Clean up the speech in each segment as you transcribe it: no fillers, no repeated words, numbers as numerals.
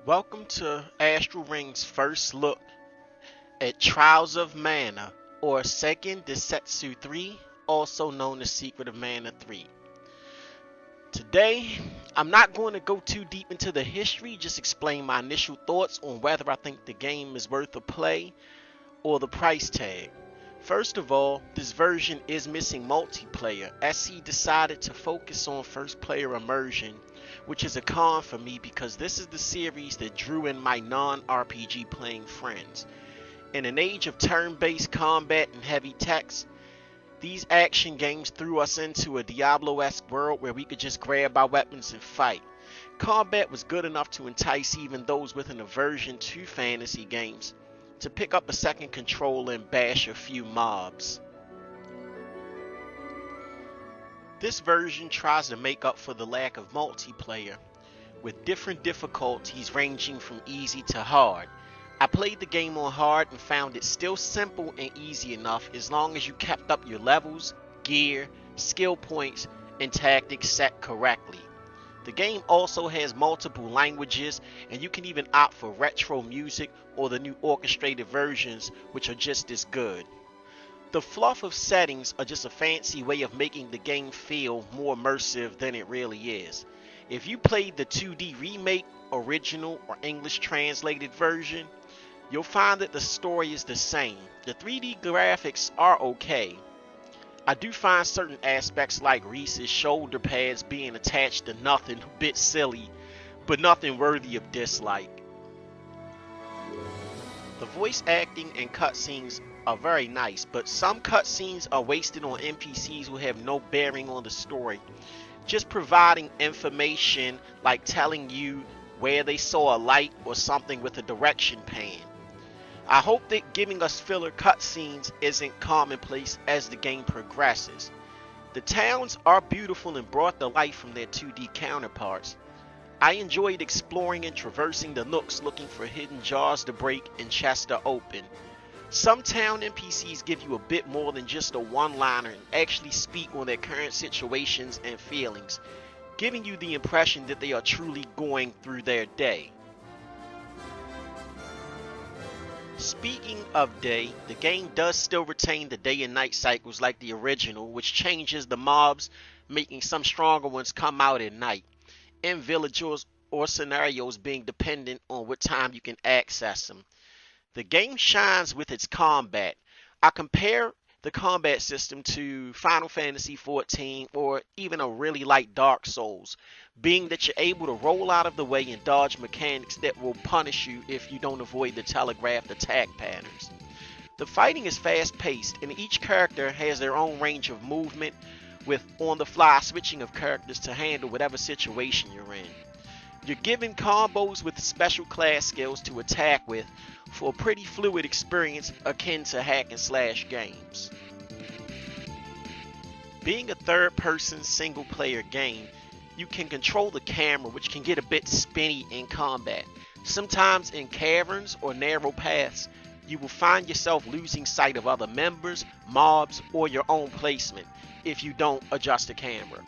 Welcome to Astral Ring's first look at Trials of Mana, or Second Densetsu 3, also known as Secret of Mana 3. Today, I'm not going to go too deep into the history, just explain my initial thoughts on whether I think the game is worth a play or the price tag. First of all, this version is missing multiplayer, as he decided to focus on first player immersion, which is a con for me because this is the series that drew in my non-RPG playing friends. In an age of turn-based combat and heavy text, these action games threw us into a Diablo-esque world where we could just grab our weapons and fight. Combat was good enough to entice even those with an aversion to fantasy games to pick up a second controller and bash a few mobs. This version tries to make up for the lack of multiplayer, with different difficulties ranging from easy to hard. I played the game on hard and found it still simple and easy enough as long as you kept up your levels, gear, skill points, and tactics set correctly. The game also has multiple languages, and you can even opt for retro music or the new orchestrated versions, which are just as good. The fluff of settings are just a fancy way of making the game feel more immersive than it really is. If you played the 2D remake, original, or English translated version, you'll find that the story is the same. The 3D graphics are okay. I do find certain aspects like Reese's shoulder pads being attached to nothing a bit silly, but nothing worthy of dislike. The voice acting and cutscenes are very nice, but some cutscenes are wasted on NPCs who have no bearing on the story, just providing information like telling you where they saw a light or something with a direction pan. I hope that giving us filler cutscenes isn't commonplace as the game progresses. The towns are beautiful and brought to life from their 2D counterparts. I enjoyed exploring and traversing the nooks looking for hidden jars to break and chests to open. Some town NPCs give you a bit more than just a one-liner and actually speak on their current situations and feelings, giving you the impression that they are truly going through their day. Speaking of day, the game does still retain the day and night cycles like the original, which changes the mobs, making some stronger ones come out at night, in villages or scenarios being dependent on what time you can access them. The game shines with its combat. I compare the combat system to Final Fantasy XIV or even a really light Dark Souls, being that you're able to roll out of the way and dodge mechanics that will punish you if you don't avoid the telegraphed attack patterns. The fighting is fast paced and each character has their own range of movement with on the fly switching of characters to handle whatever situation you're in. You're given combos with special class skills to attack with for a pretty fluid experience akin to hack and slash games. Being a third person single player game, you can control the camera, which can get a bit spinny in combat. Sometimes in caverns or narrow paths, you will find yourself losing sight of other members, mobs, or your own placement if you don't adjust the camera.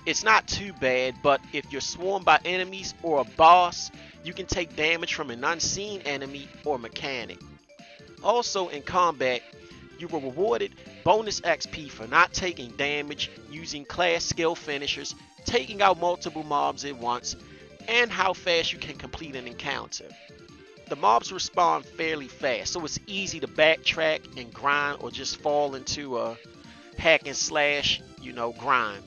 It's not too bad, but if you're swarmed by enemies or a boss, you can take damage from an unseen enemy or mechanic. Also in combat, you were rewarded bonus XP for not taking damage, using class skill finishers, taking out multiple mobs at once, and how fast you can complete an encounter. The mobs respawn fairly fast, so it's easy to backtrack and grind or just fall into a hack and slash, grind.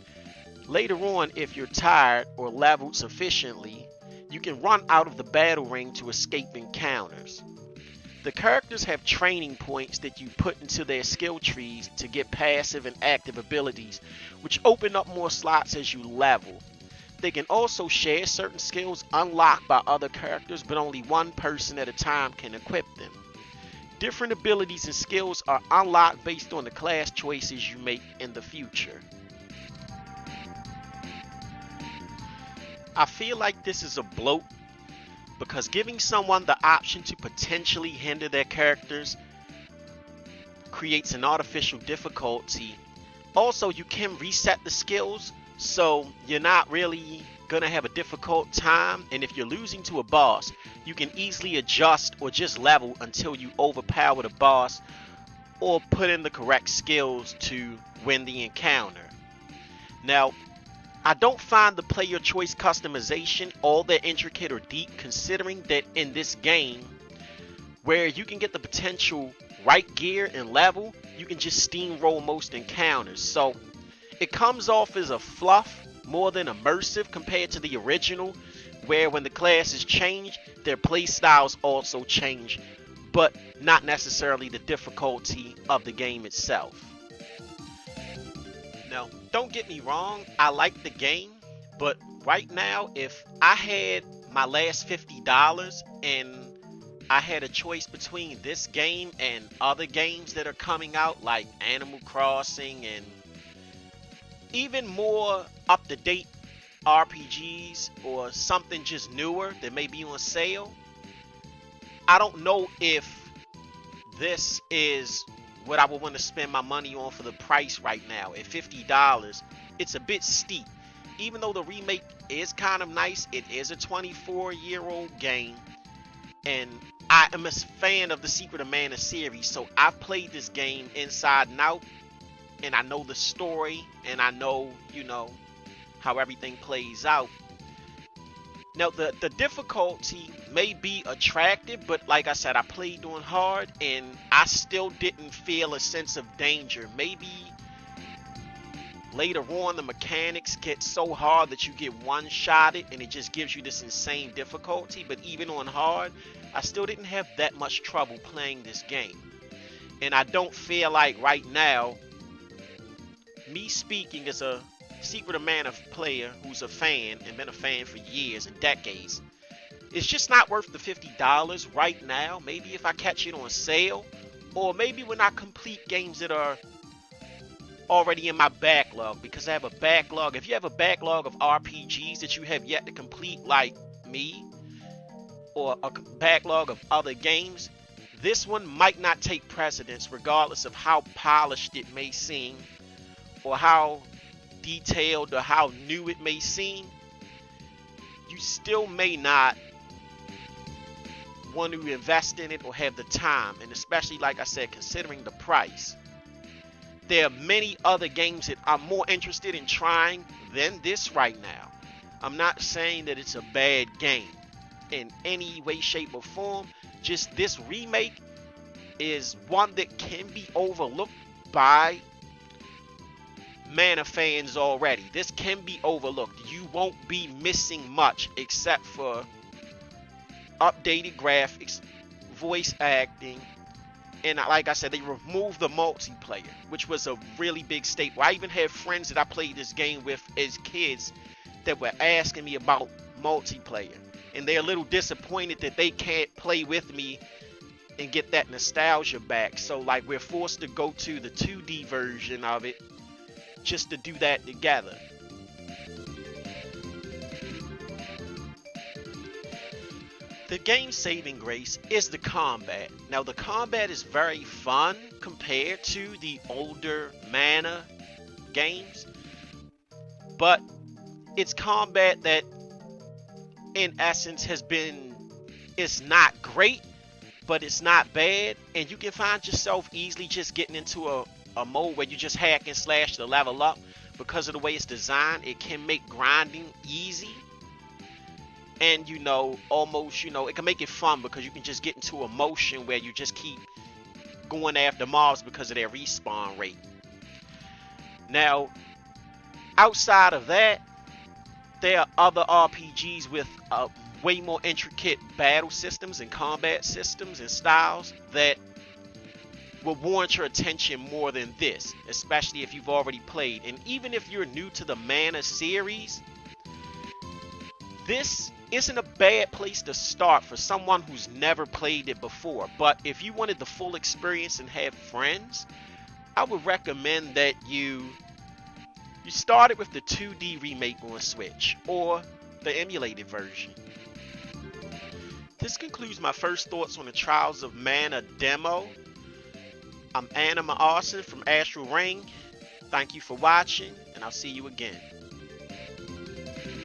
Later on, if you're tired or leveled sufficiently, you can run out of the battle ring to escape encounters. The characters have training points that you put into their skill trees to get passive and active abilities, which open up more slots as you level. They can also share certain skills unlocked by other characters, but only one person at a time can equip them. Different abilities and skills are unlocked based on the class choices you make in the future. I feel like this is a bloat because giving someone the option to potentially hinder their characters creates an artificial difficulty. Also, you can reset the skills, so you're not really gonna have a difficult time, and if you're losing to a boss, you can easily adjust or just level until you overpower the boss or put in the correct skills to win the encounter. Now, I don't find the player choice customization all that intricate or deep, considering that in this game, where you can get the potential right gear and level, you can just steamroll most encounters. So it comes off as a fluff more than immersive compared to the original, where when the classes change, their playstyles also change, but not necessarily the difficulty of the game itself. Now, don't get me wrong, I like the game, but right now, if I had my last $50 and I had a choice between this game and other games that are coming out, like Animal Crossing and even more up-to-date RPGs or something just newer that may be on sale, I don't know if this is what I would want to spend my money on for the price right now. At $50, it's a bit steep. Even though the remake is kind of nice, it is a 24-year-old game, and I am a fan of the Secret of Mana series, so I've played this game inside and out, and I know the story, and I know, how everything plays out. Now, the difficulty may be attractive, but like I said, I played on hard, and I still didn't feel a sense of danger. Maybe later on, the mechanics get so hard that you get one-shotted, and it just gives you this insane difficulty. But even on hard, I still didn't have that much trouble playing this game. And I don't feel like right now, me speaking as a Secret of Mana player who's a fan and been a fan for years and decades, it's just not worth the $50 right now. Maybe if I catch it on sale, or maybe when I complete games that are already in my backlog, because I have a backlog. If you have a backlog of RPGs that you have yet to complete, like me, or a backlog of other games, this one might not take precedence regardless of how polished it may seem or how detailed or how new it may seem. You still may not want to invest in it or have the time, and especially, like I said, considering the price. There are many other games that I'm more interested in trying than this right now. I'm not saying that it's a bad game in any way, shape, or form. Just this remake is one that can be overlooked by Mana fans already. This can be overlooked. You won't be missing much except for updated graphics, voice acting, and like I said, they removed the multiplayer, which was a really big staple. I even had friends that I played this game with as kids that were asking me about multiplayer, and they're a little disappointed that they can't play with me and get that nostalgia back. So like, we're forced to go to the 2D version of it just to do that together. The game's saving grace is the combat. Now, the combat is very fun compared to the older Mana games, but it's combat that in essence it's not great, but it's not bad, and you can find yourself easily just getting into a mode where you just hack and slash to level up. Because of the way it's designed, it can make grinding easy, and almost, it can make it fun because you can just get into a motion where you just keep going after mobs because of their respawn rate. Now, outside of that, there are other RPGs with way more intricate battle systems and combat systems and styles that will warrant your attention more than this, especially if you've already played. And even if you're new to the Mana series, this isn't a bad place to start for someone who's never played it before. But if you wanted the full experience and have friends, I would recommend that you started with the 2D remake on Switch or the emulated version. This concludes my first thoughts on the Trials of Mana demo. I'm Anima from Astral Ring. Thank you for watching, and I'll see you again.